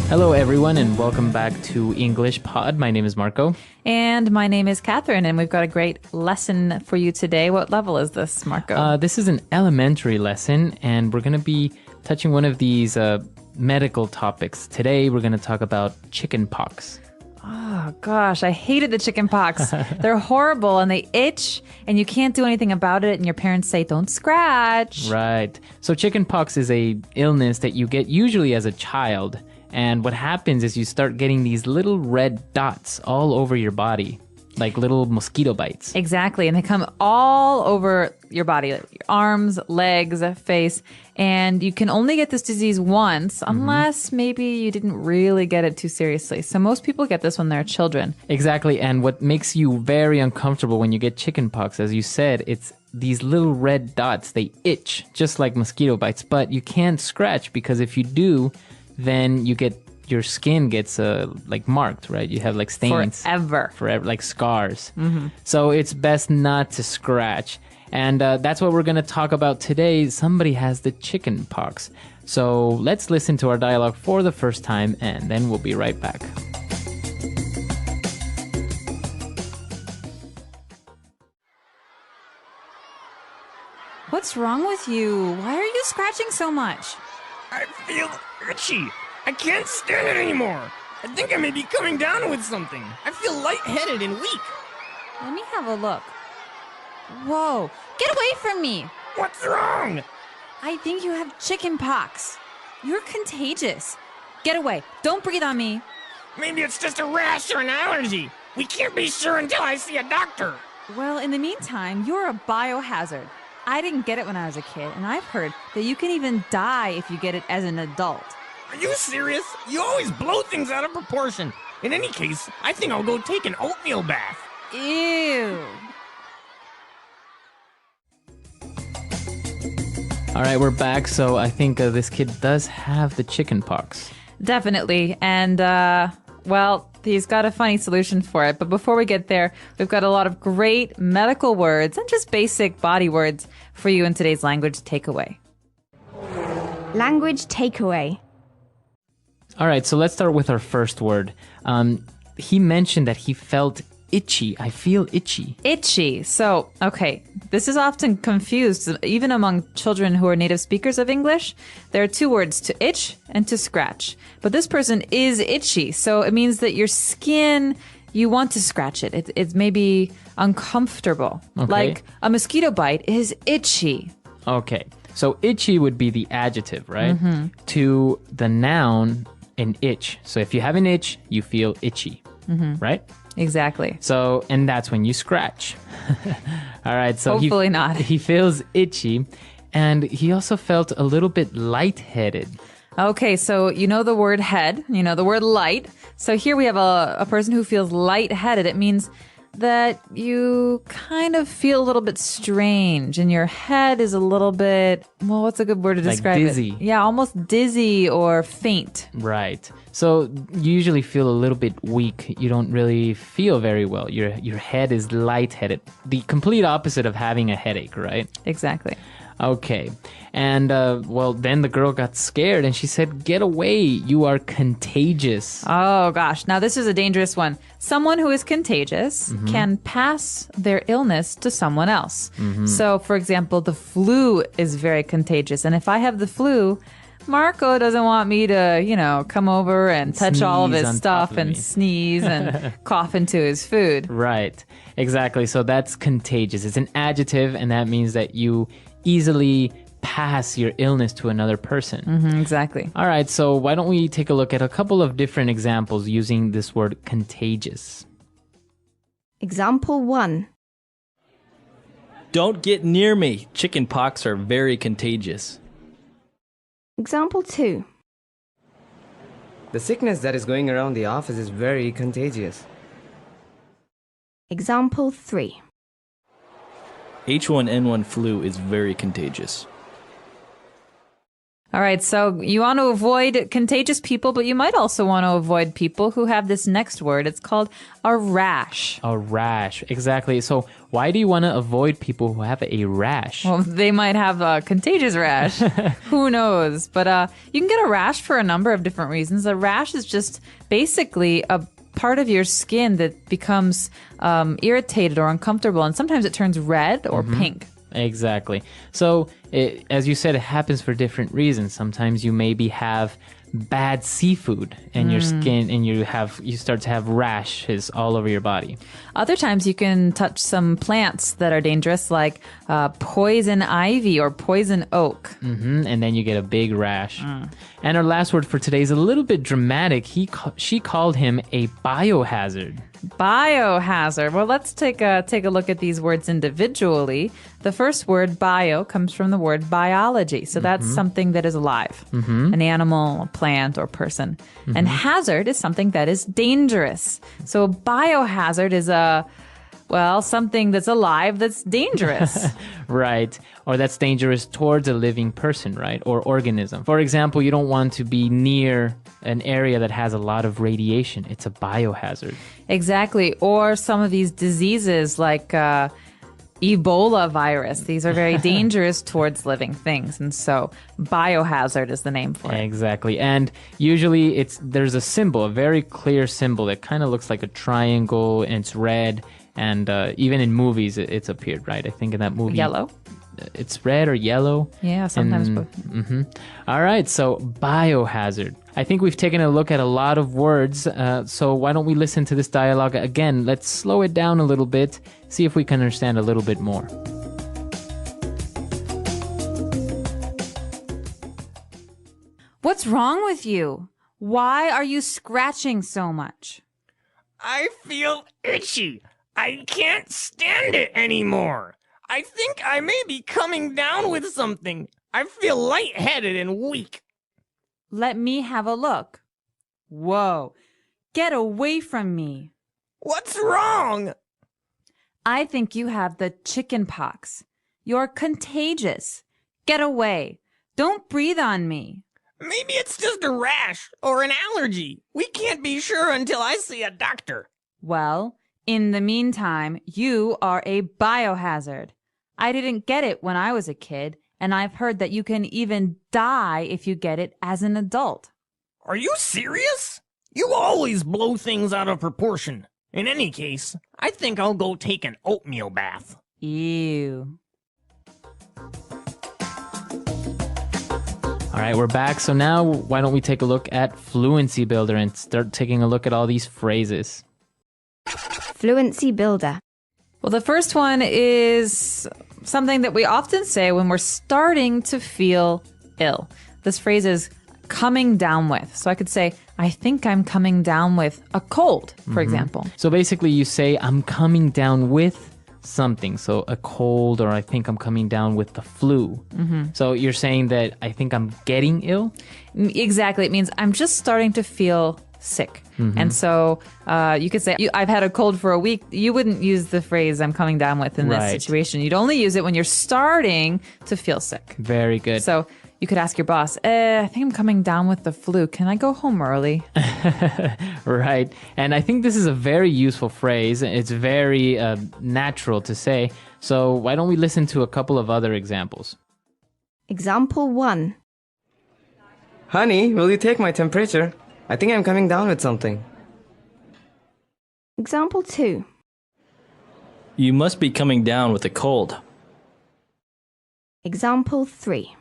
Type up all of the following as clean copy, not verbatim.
Hello, everyone, and welcome back to English Pod. My name is Marco. And my name is Catherine, and we've got a great lesson for you today. What level is this, Marco? This is an elementary lesson, and we're going to be touching one of these medical topics. Today, we're going to talk about chicken pox. Oh, gosh, I hated the chicken pox. They're horrible, and they itch, and you can't do anything about it, and your parents say, don't scratch. Right. So chicken pox is a illness that you get usually as a child. And what happens is you start getting these little red dots all over your body, like little mosquito bites. Exactly. And they come all over your body, like your arms, legs, face. And you can only get this disease once, unless maybe you didn't really get it too seriously. So most people get this when they're children. Exactly. And what makes you very uncomfortable when you get chicken pox, as you said, it's these little red dots. They itch just like mosquito bites, but you can't scratch because if you do, then your skin gets like marked, right? You have like stains. Forever, like scars. So it's best not to scratch. And that's what we're going to talk about today. Somebody has the chicken pox. So let's listen to our dialogue for the first time, and then we'll be right back. What's wrong with you? Why are you scratching so much? I feel itchy. I can't stand it anymore. I think I may be coming down with something. I feel lightheaded and weak. Let me have a look. Whoa, get away from me. What's wrong? I think you have chicken pox. You're contagious. Get away. Don't breathe on me. Maybe it's just a rash or an allergy. We can't be sure until I see a doctor. Well, in the meantime, you're a biohazard. I didn't get it when I was a kid, and I've heard that you can even die if you get it as an adult. Are you serious? You always blow things out of proportion. In any case, I think I'll go take an oatmeal bath. Ew. All right, we're back. So I think this kid does have the chicken pox. Definitely. And, well, he's got a funny solution for it. But before we get there, we've got a lot of great medical words and just basic body words for you in today's language takeaway. Language takeaway. All right, so let's start with our first word. He mentioned that he felt itchy. I feel itchy. Itchy. So, okay, this is often confused, even among children who are native speakers of English. There are two words, to itch and to scratch. But this person is itchy, so it means that your skin, you want to scratch it. It's maybe uncomfortable. Okay. Like a mosquito bite is itchy. Okay, so itchy would be the adjective, right? To the noun, an itch. So if you have an itch, you feel itchy, right? Exactly. So, and that's when you scratch. All right, so Hopefully not. He feels itchy, and he also felt a little bit lightheaded. Okay, so you know the word head, you know the word light. So here we have a person who feels lightheaded. It means that you kind of feel a little bit strange and your head is a little bit, well, what's a good word to describe dizzy. it? Yeah, almost dizzy or faint. Right. So you usually feel a little bit weak. You don't really feel very well. Your head is lightheaded. The complete opposite of having a headache, right? Exactly. Okay. And, well, then the girl got scared and she said, get away. You are contagious. Oh, gosh. Now, this is a dangerous one. Someone who is contagious can pass their illness to someone else. So, for example, the flu is very contagious. And if I have the flu, Marco doesn't want me to, come over and touch all of Sneeze his on stuff top of and me. sneeze and cough into his food. Right. Exactly. So that's contagious. It's an adjective, and that means that you easily pass your illness to another person. Exactly. All right, so why don't we take a look at a couple of different examples using this word contagious. Example 1. Don't get near me. Chicken pox are very contagious. Example 2. The sickness that is going around the office is very contagious. Example 3. H1N1 flu is very contagious. All right, so you want to avoid contagious people, but you might also want to avoid people who have this next word. It's called a rash. A rash, exactly. So why do you want to avoid people who have a rash? Well, they might have a contagious rash. Who knows? But you can get a rash for a number of different reasons. A rash is just basically a part of your skin that becomes irritated or uncomfortable, and sometimes it turns red or pink. Exactly. So, as you said, it happens for different reasons. Sometimes you maybe have bad seafood in your skin, and you start to have rashes all over your body. Other times you can touch some plants that are dangerous, like poison ivy or poison oak. And then you get a big rash. And our last word for today is a little bit dramatic. She called him a biohazard. Biohazard. Well, let's take a look at these words individually. The first word, bio, comes from the word biology. So that's something that is alive, an animal, a plant, or person. And hazard is something that is dangerous. So a biohazard is something that's alive that's dangerous. Right. Or that's dangerous towards a living person, right? Or organism. For example, you don't want to be near an area that has a lot of radiation. It's a biohazard. Exactly. Or some of these diseases like Ebola virus. These are very dangerous towards living things. And so biohazard is the name for it. Exactly. And usually there's a symbol, a very clear symbol that kind of looks like a triangle, and it's red. And even in movies, it's appeared, right? I think in that movie. Yellow. It's red or yellow. Yeah, sometimes both. All right, so biohazard. I think we've taken a look at a lot of words, so why don't we listen to this dialogue again? Let's slow it down a little bit, see if we can understand a little bit more. What's wrong with you? Why are you scratching so much? I feel itchy. I can't stand it anymore. I think I may be coming down with something. I feel lightheaded and weak. Let me have a look. Whoa. Get away from me. What's wrong? I think you have the chicken pox. You're contagious. Get away. Don't breathe on me. Maybe it's just a rash or an allergy. We can't be sure until I see a doctor. Well, in the meantime, you are a biohazard. I didn't get it when I was a kid, and I've heard that you can even die if you get it as an adult. Are you serious? You always blow things out of proportion. In any case, I think I'll go take an oatmeal bath. Ew. All right, we're back. So now why don't we take a look at Fluency Builder and start taking a look at all these phrases. Fluency Builder. Well, the first one is something that we often say when we're starting to feel ill. This phrase is coming down with. So I could say, I think I'm coming down with a cold, for example. So basically you say, I'm coming down with something. So a cold, or I think I'm coming down with the flu. So you're saying that I think I'm getting ill? Exactly. It means I'm just starting to feel sick. And so you could say, I've had a cold for a week. You wouldn't use the phrase I'm coming down with in this situation. You'd only use it when you're starting to feel sick. Very good. So you could ask your boss, I think I'm coming down with the flu. Can I go home early? Right. And I think this is a very useful phrase. It's very natural to say. So why don't we listen to a couple of other examples? Example 1. Honey, will you take my temperature? I think I'm coming down with something. Example 2. You must be coming down with a cold. Example 3.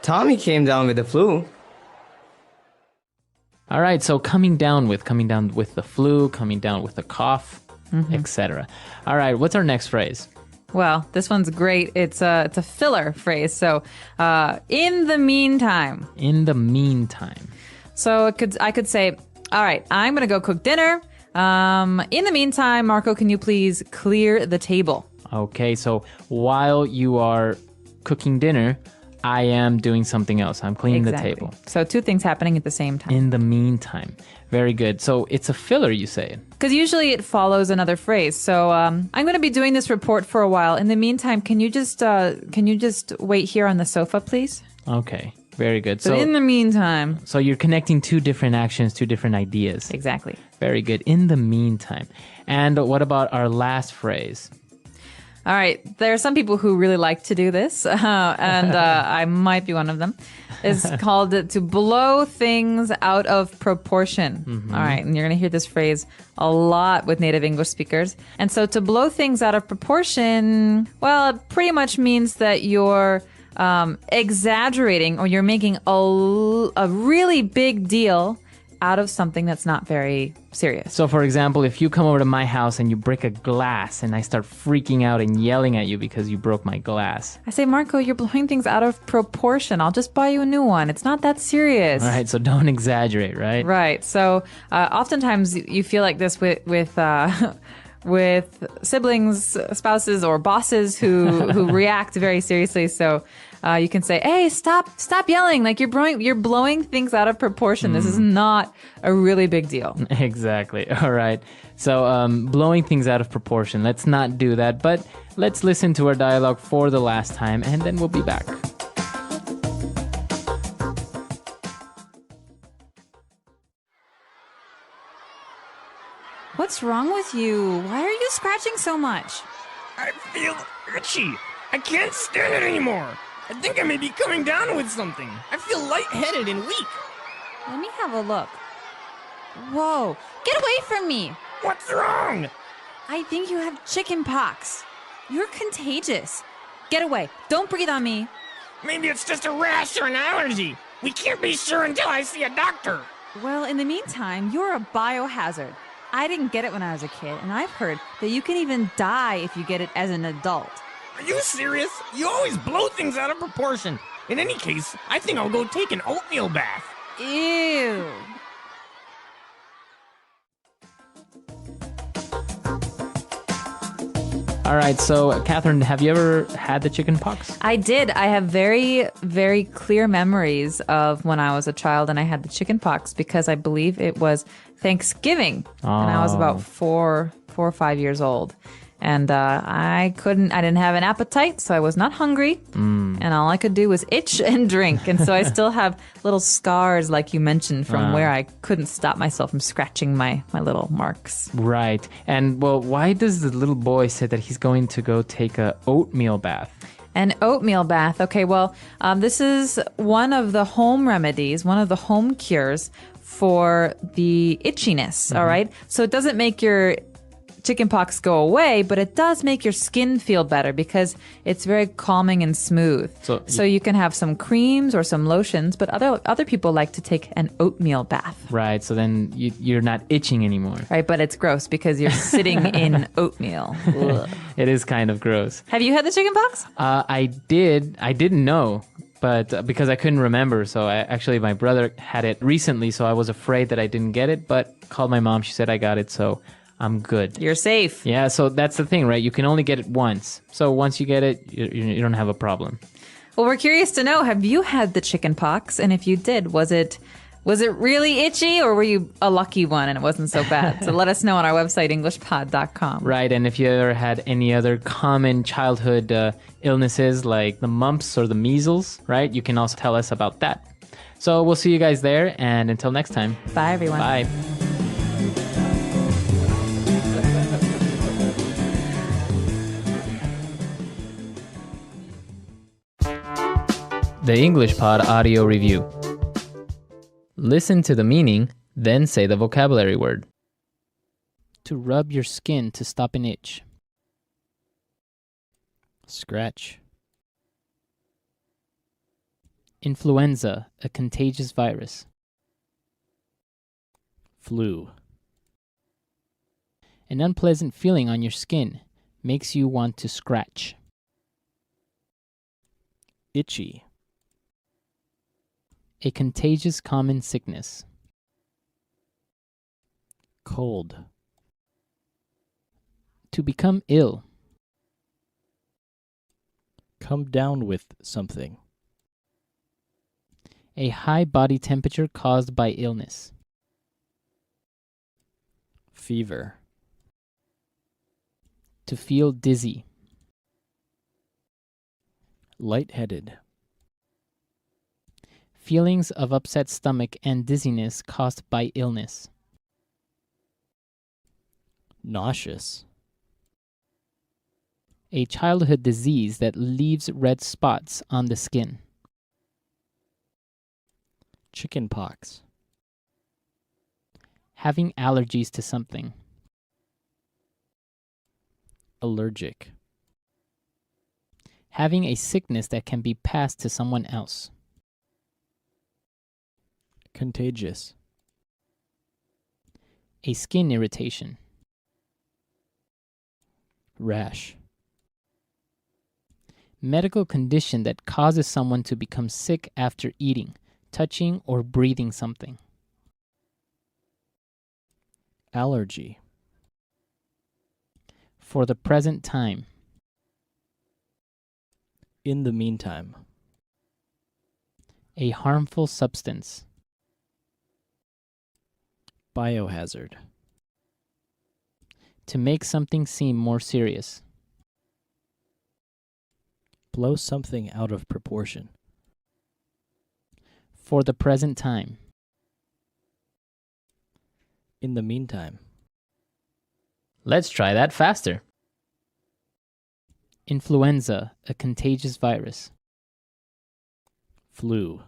Tommy came down with the flu. All right, so coming down with the flu, coming down with a cough, etc. All right, what's our next phrase? Well, this one's great. It's a filler phrase. So, in the meantime. In the meantime. So I could say, all right, I'm going to go cook dinner. In the meantime, Marco, can you please clear the table? Okay, so while you are cooking dinner, I am doing something else. I'm cleaning the table. So two things happening at the same time. In the meantime. Very good. So it's a filler, you say? Because usually it follows another phrase. So I'm going to be doing this report for a while. In the meantime, can you just wait here on the sofa, please? Okay. Very good. But in the meantime, So you're connecting two different actions, two different ideas. exactly. Very good. In the meantime. And what about our last phrase? All right. There are some people who really like to do this, and I might be one of them. It's called to blow things out of proportion. All right. And you're going to hear this phrase a lot with native English speakers. And so to blow things out of proportion, well, it pretty much means that you're exaggerating or you're making a really big deal out of something that's not very serious. So, for example, if you come over to my house and you break a glass and I start freaking out and yelling at you because you broke my glass. I say, Marco, you're blowing things out of proportion. I'll just buy you a new one. It's not that serious. All right, so don't exaggerate, right? Right. So oftentimes you feel like this with siblings, spouses, or bosses who react very seriously. So you can say, "Hey, stop yelling! Like you're blowing things out of proportion. This is not a really big deal." Exactly. All right. So blowing things out of proportion. Let's not do that. But let's listen to our dialogue for the last time, and then we'll be back. What's wrong with you? Why are you scratching so much? I feel itchy. I can't stand it anymore. I think I may be coming down with something. I feel lightheaded and weak. Let me have a look. Whoa, get away from me. What's wrong? I think you have chicken pox. You're contagious. Get away. Don't breathe on me. Maybe it's just a rash or an allergy. We can't be sure until I see a doctor. Well, in the meantime, you're a biohazard. I didn't get it when I was a kid, and I've heard that you can even die if you get it as an adult. Are you serious? You always blow things out of proportion. In any case, I think I'll go take an oatmeal bath. Ew. All right. So, Catherine, have you ever had the chicken pox? I did. I have very, very clear memories of when I was a child and I had the chicken pox because I believe it was Thanksgiving. And I was about 4 or 5 years old. And I didn't have an appetite, so I was not hungry. And all I could do was itch and drink. And so I still have little scars, like you mentioned, from where I couldn't stop myself from scratching my little marks. Right. And, well, why does the little boy say that he's going to go take a oatmeal bath? An oatmeal bath. Okay, well, this is one of the home remedies, one of the home cures for the itchiness, all right? So it doesn't make your chickenpox go away, but it does make your skin feel better because it's very calming and smooth. So you can have some creams or some lotions, but other people like to take an oatmeal bath. Right. So then you're not itching anymore. Right, but it's gross because you're sitting in oatmeal. Ugh. It is kind of gross. Have you had the chickenpox? I did. I didn't know. But because I couldn't remember, so my brother had it recently, so I was afraid that I didn't get it, but called my mom. She said I got it, so I'm good. You're safe. Yeah, so that's the thing, right? You can only get it once. So once you get it, you don't have a problem. Well, we're curious to know, have you had the chicken pox? And if you did, was it really itchy or were you a lucky one and it wasn't so bad? So let us know on our website, englishpod.com. Right, and if you ever had any other common childhood illnesses like the mumps or the measles, right? You can also tell us about that. So we'll see you guys there, and until next time. Bye, everyone. Bye. The English Pod Audio Review. Listen to the meaning, then say the vocabulary word. To rub your skin to stop an itch. Scratch. Influenza, a contagious virus. Flu. An unpleasant feeling on your skin makes you want to scratch. Itchy. A contagious common sickness. Cold. To become ill. Come down with something. A high body temperature caused by illness. Fever. To feel dizzy. Lightheaded. Feelings of upset stomach and dizziness caused by illness. Nauseous. A childhood disease that leaves red spots on the skin. Chicken pox. Having allergies to something. Allergic. Having a sickness that can be passed to someone else. Contagious. A skin irritation. Rash. Medical condition that causes someone to become sick after eating, touching, or breathing something. Allergy. For the present time. In the meantime. A harmful substance. Biohazard. To make something seem more serious. Blow something out of proportion. For the present time. In the meantime. Let's try that faster. Influenza, a contagious virus. Flu.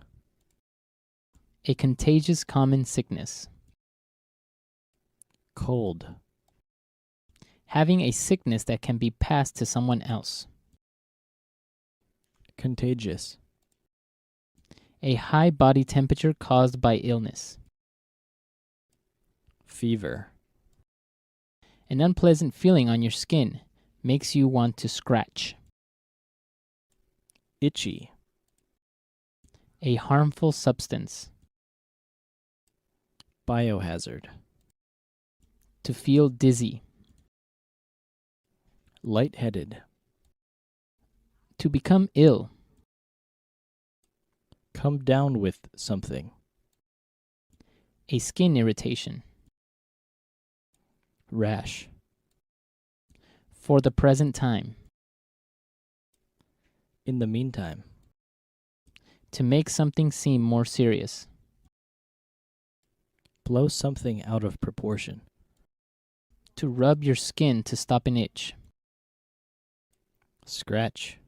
A contagious common sickness. Cold. Having a sickness that can be passed to someone else. Contagious. A high body temperature caused by illness. Fever. An unpleasant feeling on your skin makes you want to scratch. Itchy. A harmful substance. Biohazard. To feel dizzy. Lightheaded. To become ill. Come down with something. A skin irritation. Rash. For the present time. In the meantime. To make something seem more serious. Blow something out of proportion. To rub your skin to stop an itch. Scratch.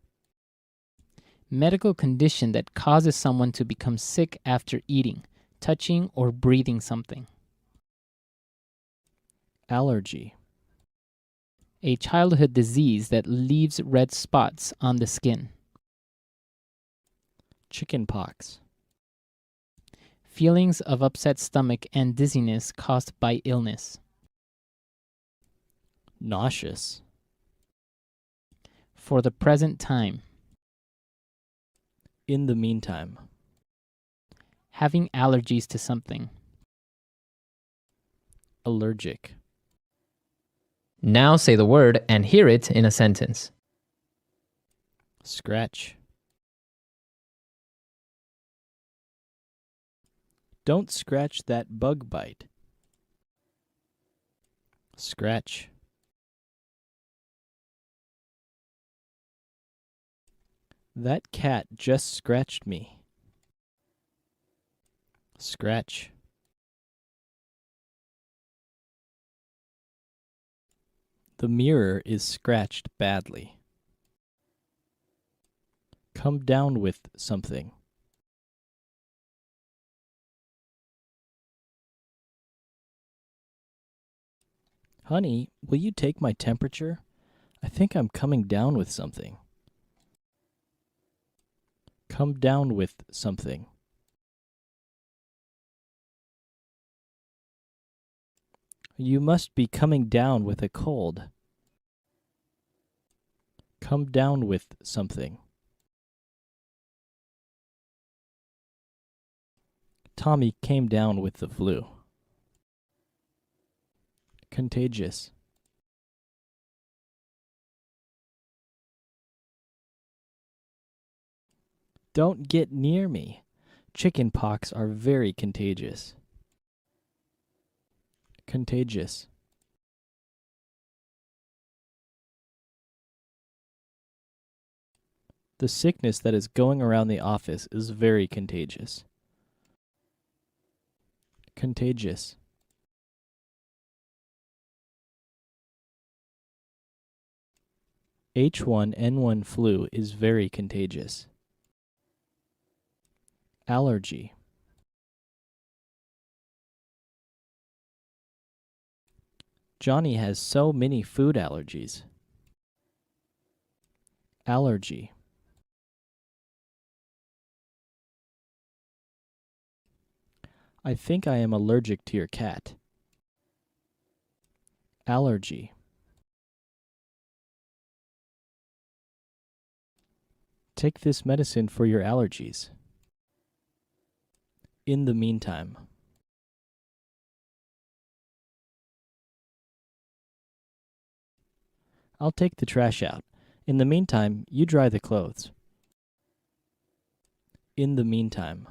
Medical condition that causes someone to become sick after eating, touching, or breathing something. Allergy. A childhood disease that leaves red spots on the skin. Chicken pox. Feelings of upset stomach and dizziness caused by illness. Nauseous. For the present time. In the meantime. Having allergies to something. Allergic. Now say the word and hear it in a sentence. Scratch. Don't scratch that bug bite. Scratch. That cat just scratched me. Scratch. The mirror is scratched badly. Come down with something. Honey, will you take my temperature? I think I'm coming down with something. Come down with something. You must be coming down with a cold. Come down with something. Tommy came down with the flu. Contagious. Don't get near me. Chicken pox are very contagious. Contagious. The sickness that is going around the office is very contagious. Contagious. H1N1 flu is very contagious. Allergy. Johnny has so many food allergies. Allergy. I think I am allergic to your cat. Allergy. Take this medicine for your allergies. In the meantime. I'll take the trash out. In the meantime, you dry the clothes. In the meantime.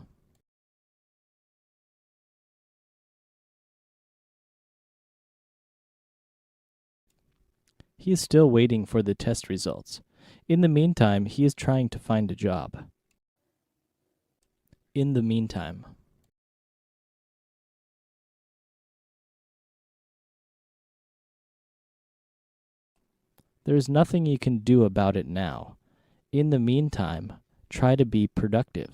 He is still waiting for the test results. In the meantime, he is trying to find a job. In the meantime. There is nothing you can do about it now. In the meantime, try to be productive.